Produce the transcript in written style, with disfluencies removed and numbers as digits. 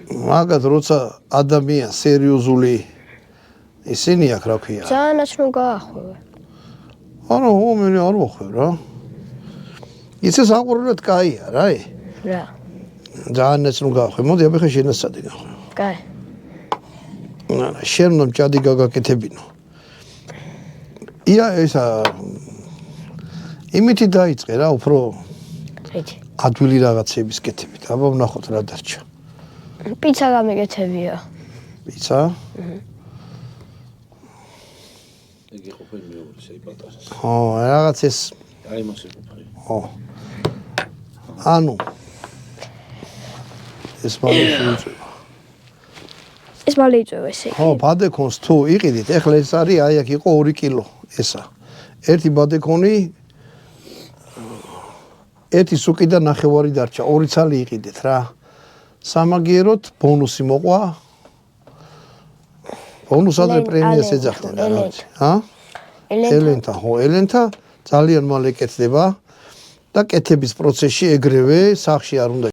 მაგათ როცა ადამიან სერიოზული ისინი აქ რა ქვია. ძალიანაც რომ გაახვევე. არა, მე არ ვახვევ რა. ისე საყურებლად კაია რა. რა. ძალიანაც რომ გაახვევ. მოდი აბა ხე შენასადი გახვევ. კაი. არა, შენ რომ ჭადი გაგაკეთებინო. ია ესა იმითი დაიწყე რა უფრო იცი. ადვილი რაღაცების კეთებით. აბა ვნახოთ რა დარჩა. პიცა გამიგეთებია. პიცა? იგი ყოფილი მეორე შეი პატარა. ხო, რაღაც ეს აი მას ყოფილი. ხო. ანუ ეს მალე ეს მალე იწვევა ესე. ხო, ბადეკონს თუ იყიდით, ეხლა ეს არის აი აქ იყო 2 კილო ესა. ერთი ბადეკონი ერთი სუკიდან ნახევარი დარჩა, 2 ცალი იყიდეთ რა. სამაგიეროდ ბონუსი მოყვა. ბონუსადრე პრემიას ეძახდნენ რა. ჰა? ელენთა, ხო, ელენთა ძალიან მალე კეთდება და კეთების პროცესში ეგრევე სახში არ უნდა